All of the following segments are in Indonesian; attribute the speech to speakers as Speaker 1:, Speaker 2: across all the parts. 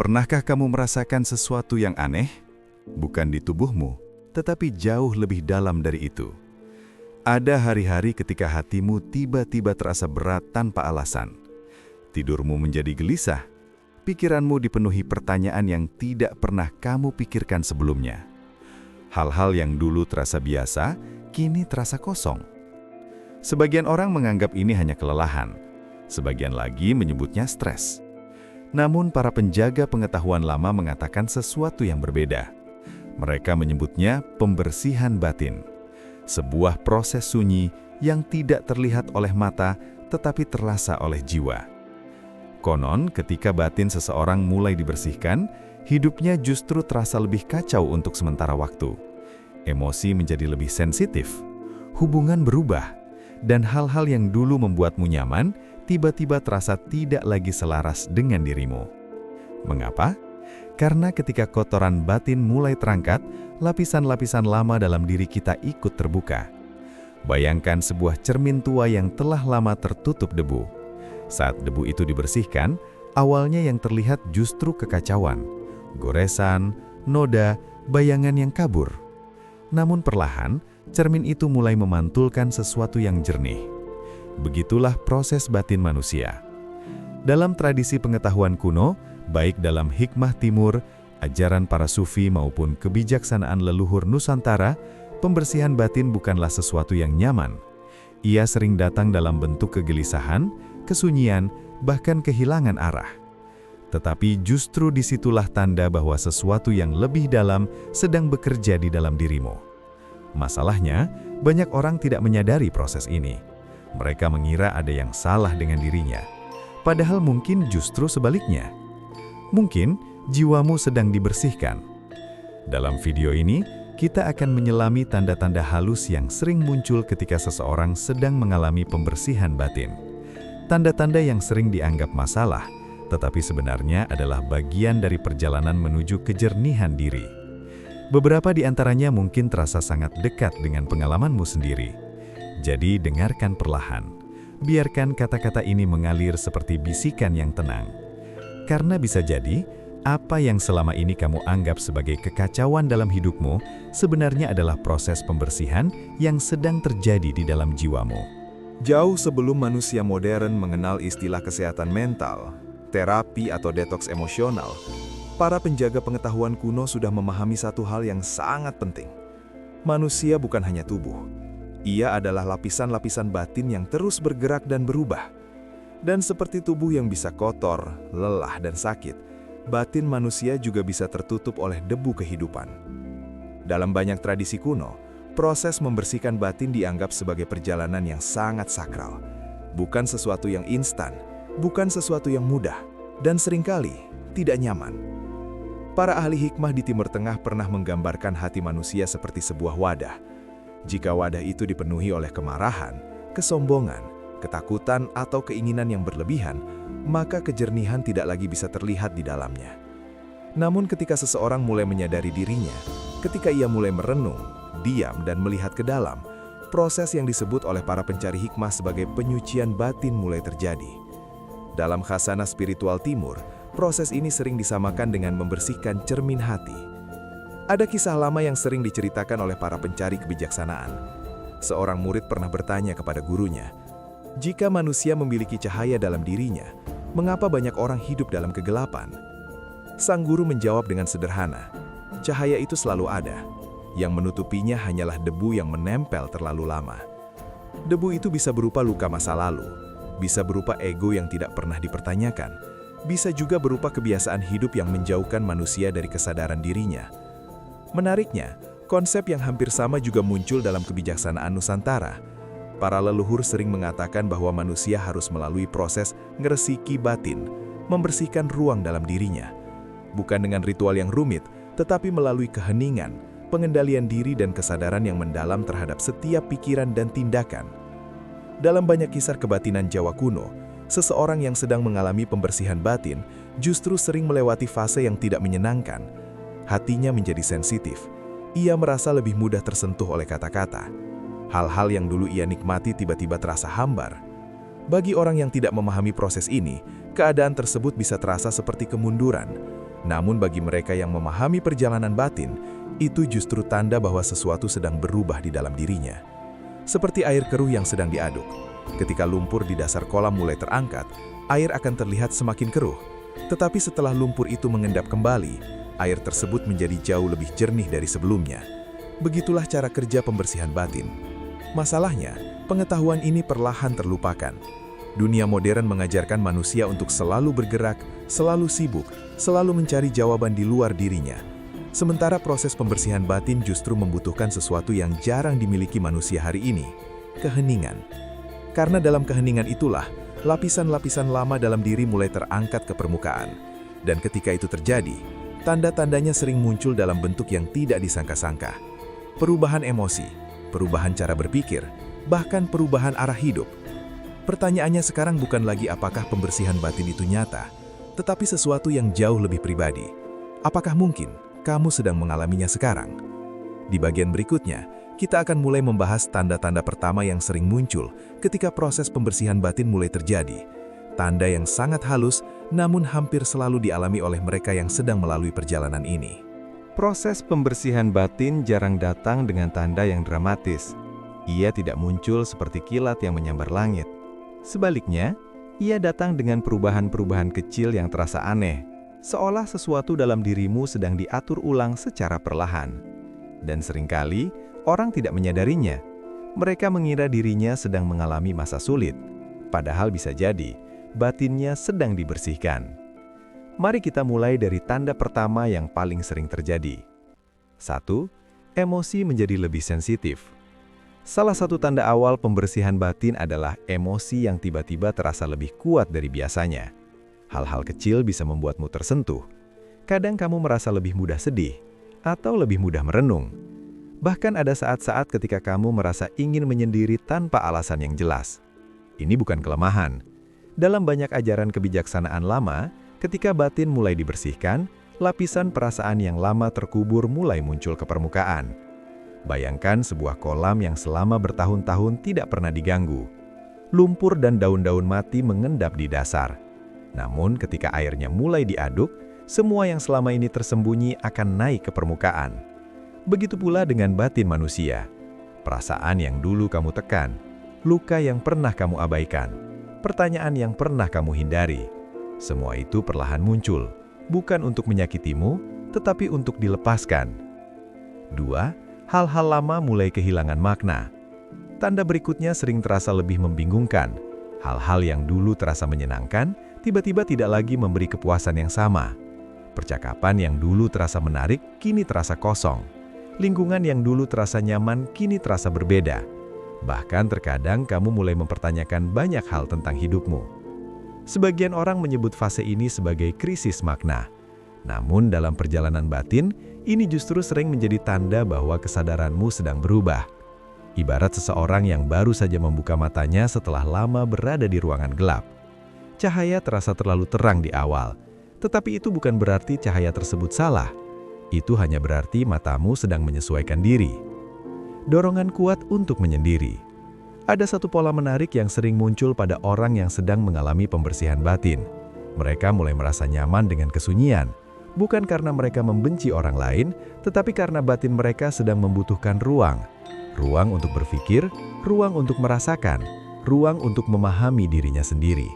Speaker 1: Pernahkah kamu merasakan sesuatu yang aneh? Bukan di tubuhmu, tetapi jauh lebih dalam dari itu. Ada hari-hari ketika hatimu tiba-tiba terasa berat tanpa alasan. Tidurmu menjadi gelisah, pikiranmu dipenuhi pertanyaan yang tidak pernah kamu pikirkan sebelumnya. Hal-hal yang dulu terasa biasa, kini terasa kosong. Sebagian orang menganggap ini hanya kelelahan, sebagian lagi menyebutnya stres. Namun para penjaga pengetahuan lama mengatakan sesuatu yang berbeda. Mereka menyebutnya pembersihan batin. Sebuah proses sunyi yang tidak terlihat oleh mata tetapi terasa oleh jiwa. Konon ketika batin seseorang mulai dibersihkan, hidupnya justru terasa lebih kacau untuk sementara waktu. Emosi menjadi lebih sensitif, hubungan berubah, dan hal-hal yang dulu membuatmu nyaman tiba-tiba terasa tidak lagi selaras dengan dirimu. Mengapa? Karena ketika kotoran batin mulai terangkat, lapisan-lapisan lama dalam diri kita ikut terbuka. Bayangkan sebuah cermin tua yang telah lama tertutup debu. Saat debu itu dibersihkan, awalnya yang terlihat justru kekacauan, goresan, noda, bayangan yang kabur. Namun perlahan, cermin itu mulai memantulkan sesuatu yang jernih. Begitulah proses batin manusia. Dalam tradisi pengetahuan kuno, baik dalam hikmah timur, ajaran para sufi maupun kebijaksanaan leluhur Nusantara, pembersihan batin bukanlah sesuatu yang nyaman. Ia sering datang dalam bentuk kegelisahan, kesunyian, bahkan kehilangan arah. Tetapi justru disitulah tanda bahwa sesuatu yang lebih dalam sedang bekerja di dalam dirimu. Masalahnya, banyak orang tidak menyadari proses ini. Mereka mengira ada yang salah dengan dirinya. Padahal mungkin justru sebaliknya. Mungkin jiwamu sedang dibersihkan. Dalam video ini, kita akan menyelami tanda-tanda halus yang sering muncul ketika seseorang sedang mengalami pembersihan batin. Tanda-tanda yang sering dianggap masalah, tetapi sebenarnya adalah bagian dari perjalanan menuju kejernihan diri. Beberapa di antaranya mungkin terasa sangat dekat dengan pengalamanmu sendiri. Jadi dengarkan perlahan. Biarkan kata-kata ini mengalir seperti bisikan yang tenang. Karena bisa jadi, apa yang selama ini kamu anggap sebagai kekacauan dalam hidupmu sebenarnya adalah proses pembersihan yang sedang terjadi di dalam jiwamu.
Speaker 2: Jauh sebelum manusia modern mengenal istilah kesehatan mental, terapi atau detoks emosional, para penjaga pengetahuan kuno sudah memahami satu hal yang sangat penting. Manusia bukan hanya tubuh. Ia adalah lapisan-lapisan batin yang terus bergerak dan berubah. Dan seperti tubuh yang bisa kotor, lelah, dan sakit, batin manusia juga bisa tertutup oleh debu kehidupan. Dalam banyak tradisi kuno, proses membersihkan batin dianggap sebagai perjalanan yang sangat sakral. Bukan sesuatu yang instan, bukan sesuatu yang mudah, dan seringkali tidak nyaman. Para ahli hikmah di Timur Tengah pernah menggambarkan hati manusia seperti sebuah wadah. Jika wadah itu dipenuhi oleh kemarahan, kesombongan, ketakutan, atau keinginan yang berlebihan, maka kejernihan tidak lagi bisa terlihat di dalamnya. Namun ketika seseorang mulai menyadari dirinya, ketika ia mulai merenung, diam, dan melihat ke dalam, proses yang disebut oleh para pencari hikmah sebagai penyucian batin mulai terjadi. Dalam khasanah spiritual timur, proses ini sering disamakan dengan membersihkan cermin hati. Ada kisah lama yang sering diceritakan oleh para pencari kebijaksanaan. Seorang murid pernah bertanya kepada gurunya, jika manusia memiliki cahaya dalam dirinya, mengapa banyak orang hidup dalam kegelapan? Sang guru menjawab dengan sederhana, cahaya itu selalu ada. Yang menutupinya hanyalah debu yang menempel terlalu lama. Debu itu bisa berupa luka masa lalu, bisa berupa ego yang tidak pernah dipertanyakan, bisa juga berupa kebiasaan hidup yang menjauhkan manusia dari kesadaran dirinya. Menariknya, konsep yang hampir sama juga muncul dalam kebijaksanaan Nusantara. Para leluhur sering mengatakan bahwa manusia harus melalui proses ngeresiki batin, membersihkan ruang dalam dirinya. Bukan dengan ritual yang rumit, tetapi melalui keheningan, pengendalian diri dan kesadaran yang mendalam terhadap setiap pikiran dan tindakan. Dalam banyak kisah kebatinan Jawa kuno, seseorang yang sedang mengalami pembersihan batin justru sering melewati fase yang tidak menyenangkan. Hatinya menjadi sensitif. Ia merasa lebih mudah tersentuh oleh kata-kata. Hal-hal yang dulu ia nikmati tiba-tiba terasa hambar. Bagi orang yang tidak memahami proses ini, keadaan tersebut bisa terasa seperti kemunduran. Namun bagi mereka yang memahami perjalanan batin, itu justru tanda bahwa sesuatu sedang berubah di dalam dirinya. Seperti air keruh yang sedang diaduk. Ketika lumpur di dasar kolam mulai terangkat, air akan terlihat semakin keruh. Tetapi setelah lumpur itu mengendap kembali, air tersebut menjadi jauh lebih jernih dari sebelumnya. Begitulah cara kerja pembersihan batin. Masalahnya, pengetahuan ini perlahan terlupakan. Dunia modern mengajarkan manusia untuk selalu bergerak, selalu sibuk, selalu mencari jawaban di luar dirinya. Sementara proses pembersihan batin justru membutuhkan sesuatu yang jarang dimiliki manusia hari ini, keheningan. Karena dalam keheningan itulah, lapisan-lapisan lama dalam diri mulai terangkat ke permukaan. Dan ketika itu terjadi, tanda-tandanya sering muncul dalam bentuk yang tidak disangka-sangka. Perubahan emosi, perubahan cara berpikir, bahkan perubahan arah hidup. Pertanyaannya sekarang bukan lagi apakah pembersihan batin itu nyata, tetapi sesuatu yang jauh lebih pribadi. Apakah mungkin kamu sedang mengalaminya sekarang? Di bagian berikutnya, kita akan mulai membahas tanda-tanda pertama yang sering muncul ketika proses pembersihan batin mulai terjadi. Tanda yang sangat halus, namun hampir selalu dialami oleh mereka yang sedang melalui perjalanan ini.
Speaker 3: Proses pembersihan batin jarang datang dengan tanda yang dramatis. Ia tidak muncul seperti kilat yang menyambar langit. Sebaliknya, ia datang dengan perubahan-perubahan kecil yang terasa aneh, seolah sesuatu dalam dirimu sedang diatur ulang secara perlahan. Dan seringkali, orang tidak menyadarinya. Mereka mengira dirinya sedang mengalami masa sulit, padahal bisa jadi batinnya sedang dibersihkan. Mari kita mulai dari tanda pertama yang paling sering terjadi. 1. Emosi menjadi lebih sensitif. Salah satu tanda awal pembersihan batin adalah emosi yang tiba-tiba terasa lebih kuat dari biasanya. Hal-hal kecil bisa membuatmu tersentuh. Kadang kamu merasa lebih mudah sedih, atau lebih mudah merenung. Bahkan ada saat-saat ketika kamu merasa ingin menyendiri tanpa alasan yang jelas. Ini bukan kelemahan. Dalam banyak ajaran kebijaksanaan lama, ketika batin mulai dibersihkan, lapisan perasaan yang lama terkubur mulai muncul ke permukaan. Bayangkan sebuah kolam yang selama bertahun-tahun tidak pernah diganggu. Lumpur dan daun-daun mati mengendap di dasar. Namun ketika airnya mulai diaduk, semua yang selama ini tersembunyi akan naik ke permukaan. Begitu pula dengan batin manusia. Perasaan yang dulu kamu tekan, luka yang pernah kamu abaikan, pertanyaan yang pernah kamu hindari. Semua itu perlahan muncul, bukan untuk menyakitimu, tetapi untuk dilepaskan. 2. Hal-hal lama mulai kehilangan makna. Tanda berikutnya sering terasa lebih membingungkan. Hal-hal yang dulu terasa menyenangkan, tiba-tiba tidak lagi memberi kepuasan yang sama. Percakapan yang dulu terasa menarik, kini terasa kosong. Lingkungan yang dulu terasa nyaman, kini terasa berbeda. Bahkan terkadang kamu mulai mempertanyakan banyak hal tentang hidupmu. Sebagian orang menyebut fase ini sebagai krisis makna. Namun dalam perjalanan batin, ini justru sering menjadi tanda bahwa kesadaranmu sedang berubah. Ibarat seseorang yang baru saja membuka matanya setelah lama berada di ruangan gelap. Cahaya terasa terlalu terang di awal, tetapi itu bukan berarti cahaya tersebut salah. Itu hanya berarti matamu sedang menyesuaikan diri. Dorongan kuat untuk menyendiri. Ada satu pola menarik yang sering muncul pada orang yang sedang mengalami pembersihan batin. Mereka mulai merasa nyaman dengan kesunyian. Bukan karena mereka membenci orang lain, tetapi karena batin mereka sedang membutuhkan ruang. Ruang untuk berpikir, ruang untuk merasakan, ruang untuk memahami dirinya sendiri.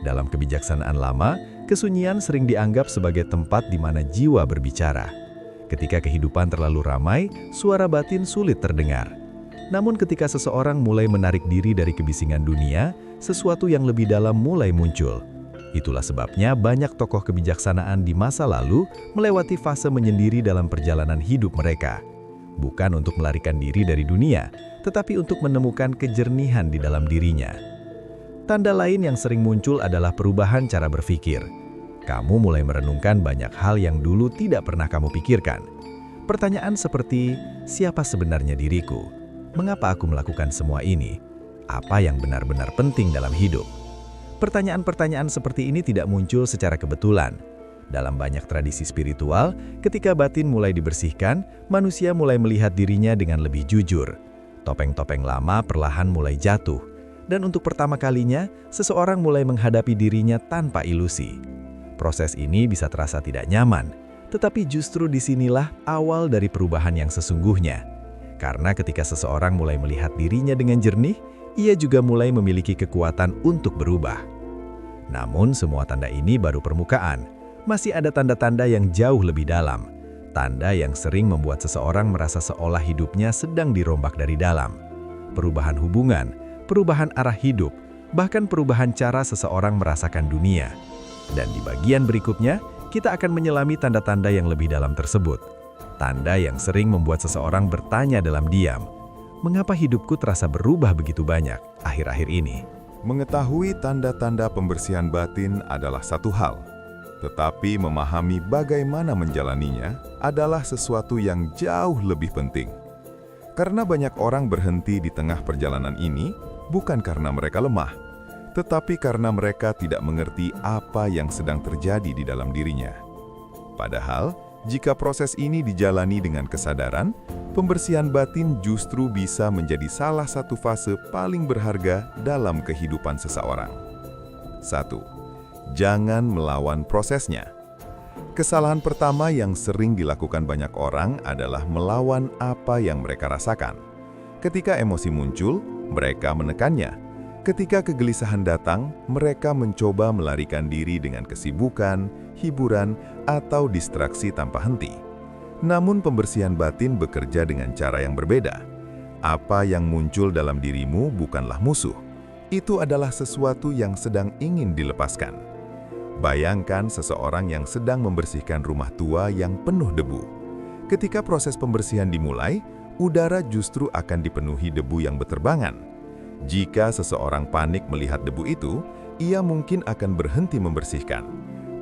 Speaker 3: Dalam kebijaksanaan lama, kesunyian sering dianggap sebagai tempat di mana jiwa berbicara. Ketika kehidupan terlalu ramai, suara batin sulit terdengar. Namun ketika seseorang mulai menarik diri dari kebisingan dunia, sesuatu yang lebih dalam mulai muncul. Itulah sebabnya banyak tokoh kebijaksanaan di masa lalu melewati fase menyendiri dalam perjalanan hidup mereka. Bukan untuk melarikan diri dari dunia, tetapi untuk menemukan kejernihan di dalam dirinya. Tanda lain yang sering muncul adalah perubahan cara berpikir. Kamu mulai merenungkan banyak hal yang dulu tidak pernah kamu pikirkan. Pertanyaan seperti, siapa sebenarnya diriku? Mengapa aku melakukan semua ini? Apa yang benar-benar penting dalam hidup? Pertanyaan-pertanyaan seperti ini tidak muncul secara kebetulan. Dalam banyak tradisi spiritual, ketika batin mulai dibersihkan, manusia mulai melihat dirinya dengan lebih jujur. Topeng-topeng lama perlahan mulai jatuh. Dan untuk pertama kalinya, seseorang mulai menghadapi dirinya tanpa ilusi. Proses ini bisa terasa tidak nyaman, tetapi justru disinilah awal dari perubahan yang sesungguhnya. Karena ketika seseorang mulai melihat dirinya dengan jernih, ia juga mulai memiliki kekuatan untuk berubah. Namun semua tanda ini baru permukaan. Masih ada tanda-tanda yang jauh lebih dalam. Tanda yang sering membuat seseorang merasa seolah hidupnya sedang dirombak dari dalam. Perubahan hubungan, perubahan arah hidup, bahkan perubahan cara seseorang merasakan dunia. Dan di bagian berikutnya, kita akan menyelami tanda-tanda yang lebih dalam tersebut. Tanda yang sering membuat seseorang bertanya dalam diam, mengapa hidupku terasa berubah begitu banyak akhir-akhir ini?
Speaker 1: Mengetahui tanda-tanda pembersihan batin adalah satu hal, tetapi memahami bagaimana menjalaninya adalah sesuatu yang jauh lebih penting. Karena banyak orang berhenti di tengah perjalanan ini bukan karena mereka lemah, tetapi karena mereka tidak mengerti apa yang sedang terjadi di dalam dirinya. Padahal, jika proses ini dijalani dengan kesadaran, pembersihan batin justru bisa menjadi salah satu fase paling berharga dalam kehidupan seseorang. 1. Jangan melawan prosesnya. Kesalahan pertama yang sering dilakukan banyak orang adalah melawan apa yang mereka rasakan. Ketika emosi muncul, mereka menekannya. Ketika kegelisahan datang, mereka mencoba melarikan diri dengan kesibukan, hiburan, atau distraksi tanpa henti. Namun pembersihan batin bekerja dengan cara yang berbeda. Apa yang muncul dalam dirimu bukanlah musuh. Itu adalah sesuatu yang sedang ingin dilepaskan. Bayangkan seseorang yang sedang membersihkan rumah tua yang penuh debu. Ketika proses pembersihan dimulai, udara justru akan dipenuhi debu yang berterbangan. Jika seseorang panik melihat debu itu, ia mungkin akan berhenti membersihkan.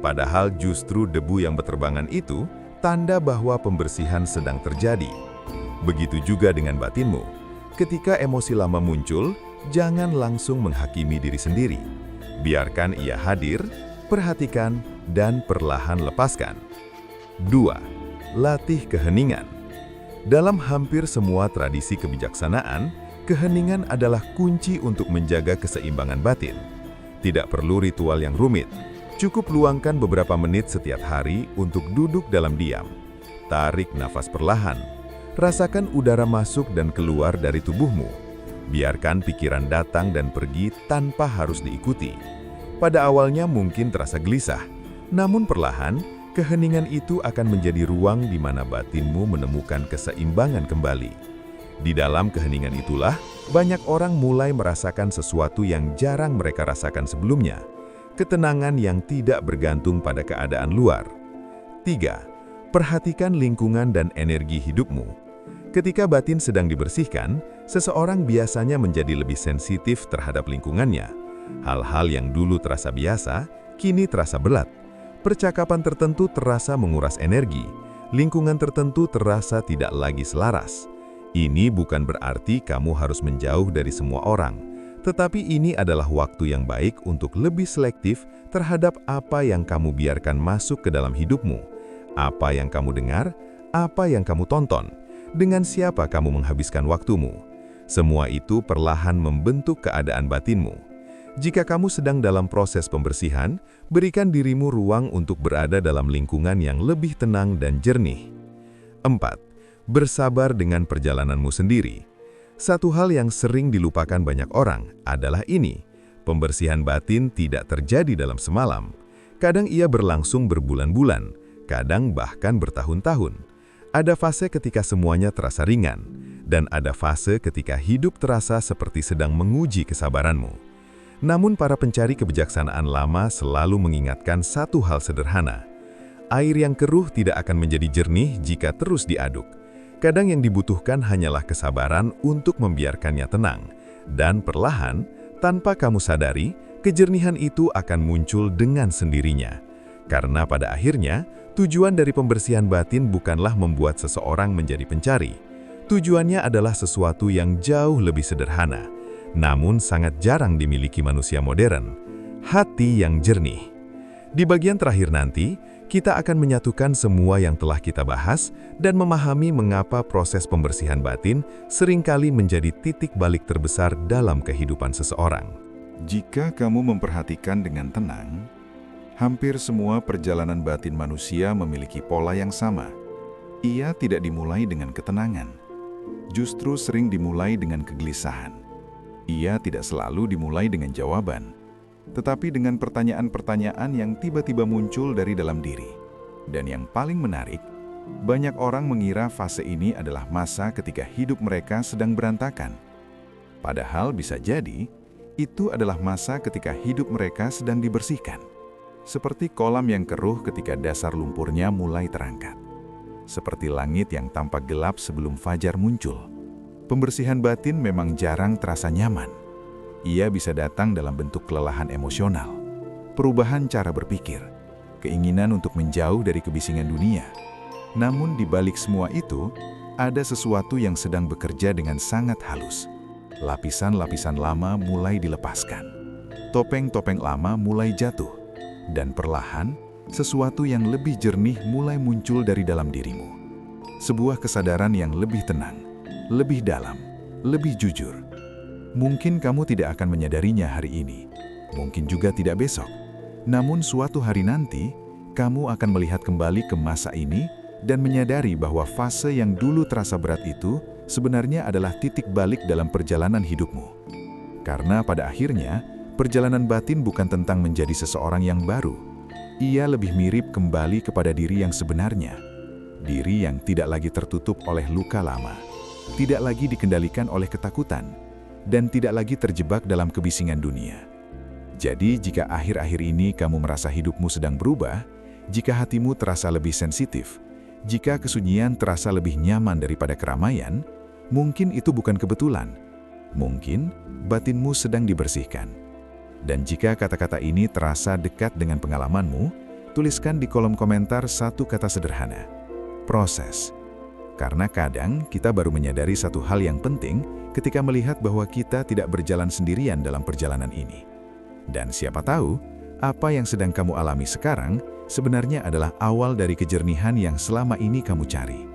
Speaker 1: Padahal justru debu yang berterbangan itu tanda bahwa pembersihan sedang terjadi. Begitu juga dengan batinmu. Ketika emosi lama muncul, jangan langsung menghakimi diri sendiri. Biarkan ia hadir, perhatikan, dan perlahan lepaskan. 2. Latih keheningan. Dalam hampir semua tradisi kebijaksanaan, keheningan adalah kunci untuk menjaga keseimbangan batin. Tidak perlu ritual yang rumit. Cukup luangkan beberapa menit setiap hari untuk duduk dalam diam. Tarik nafas perlahan. Rasakan udara masuk dan keluar dari tubuhmu. Biarkan pikiran datang dan pergi tanpa harus diikuti. Pada awalnya mungkin terasa gelisah, namun perlahan, keheningan itu akan menjadi ruang di mana batinmu menemukan keseimbangan kembali. Di dalam keheningan itulah, banyak orang mulai merasakan sesuatu yang jarang mereka rasakan sebelumnya. Ketenangan yang tidak bergantung pada keadaan luar. 3. Perhatikan lingkungan dan energi hidupmu. Ketika batin sedang dibersihkan, seseorang biasanya menjadi lebih sensitif terhadap lingkungannya. Hal-hal yang dulu terasa biasa, kini terasa berat. Percakapan tertentu terasa menguras energi. Lingkungan tertentu terasa tidak lagi selaras. Ini bukan berarti kamu harus menjauh dari semua orang, tetapi ini adalah waktu yang baik untuk lebih selektif terhadap apa yang kamu biarkan masuk ke dalam hidupmu, apa yang kamu dengar, apa yang kamu tonton, dengan siapa kamu menghabiskan waktumu. Semua itu perlahan membentuk keadaan batinmu. Jika kamu sedang dalam proses pembersihan, berikan dirimu ruang untuk berada dalam lingkungan yang lebih tenang dan jernih. 4. Bersabar dengan perjalananmu sendiri. Satu hal yang sering dilupakan banyak orang adalah ini. Pembersihan batin tidak terjadi dalam semalam. Kadang ia berlangsung berbulan-bulan, kadang bahkan bertahun-tahun. Ada fase ketika semuanya terasa ringan, dan ada fase ketika hidup terasa seperti sedang menguji kesabaranmu. Namun para pencari kebijaksanaan lama selalu mengingatkan satu hal sederhana. Air yang keruh tidak akan menjadi jernih jika terus diaduk. Kadang yang dibutuhkan hanyalah kesabaran untuk membiarkannya tenang. Dan perlahan, tanpa kamu sadari, kejernihan itu akan muncul dengan sendirinya. Karena pada akhirnya, tujuan dari pembersihan batin bukanlah membuat seseorang menjadi pencari. Tujuannya adalah sesuatu yang jauh lebih sederhana, namun sangat jarang dimiliki manusia modern, hati yang jernih. Di bagian terakhir nanti, kita akan menyatukan semua yang telah kita bahas dan memahami mengapa proses pembersihan batin seringkali menjadi titik balik terbesar dalam kehidupan seseorang. Jika kamu memperhatikan dengan tenang, Hampir semua perjalanan batin manusia memiliki pola yang sama. Ia tidak dimulai dengan ketenangan. Justru sering dimulai dengan kegelisahan. Ia tidak selalu dimulai dengan jawaban, tetapi dengan pertanyaan-pertanyaan yang tiba-tiba muncul dari dalam diri. Dan yang paling menarik, banyak orang mengira fase ini adalah masa ketika hidup mereka sedang berantakan. Padahal bisa jadi, itu adalah masa ketika hidup mereka sedang dibersihkan. Seperti kolam yang keruh ketika dasar lumpurnya mulai terangkat. Seperti langit yang tampak gelap sebelum fajar muncul. Pembersihan batin memang jarang terasa nyaman. Ia bisa datang dalam bentuk kelelahan emosional, perubahan cara berpikir, keinginan untuk menjauh dari kebisingan dunia. Namun di balik semua itu, ada sesuatu yang sedang bekerja dengan sangat halus. Lapisan-lapisan lama mulai dilepaskan. Topeng-topeng lama mulai jatuh. Dan perlahan, sesuatu yang lebih jernih mulai muncul dari dalam dirimu. Sebuah kesadaran yang lebih tenang, lebih dalam, lebih jujur. Mungkin kamu tidak akan menyadarinya hari ini. Mungkin juga tidak besok. Namun suatu hari nanti, kamu akan melihat kembali ke masa ini dan menyadari bahwa fase yang dulu terasa berat itu sebenarnya adalah titik balik dalam perjalanan hidupmu. Karena pada akhirnya, perjalanan batin bukan tentang menjadi seseorang yang baru. Ia lebih mirip kembali kepada diri yang sebenarnya. Diri yang tidak lagi tertutup oleh luka lama, tidak lagi dikendalikan oleh ketakutan, dan tidak lagi terjebak dalam kebisingan dunia. Jadi, jika akhir-akhir ini kamu merasa hidupmu sedang berubah, jika hatimu terasa lebih sensitif, jika kesunyian terasa lebih nyaman daripada keramaian, mungkin itu bukan kebetulan. Mungkin batinmu sedang dibersihkan. Dan jika kata-kata ini terasa dekat dengan pengalamanmu, tuliskan di kolom komentar satu kata sederhana: proses. Karena kadang kita baru menyadari satu hal yang penting ketika melihat bahwa kita tidak berjalan sendirian dalam perjalanan ini. Dan siapa tahu, apa yang sedang kamu alami sekarang sebenarnya adalah awal dari kejernihan yang selama ini kamu cari.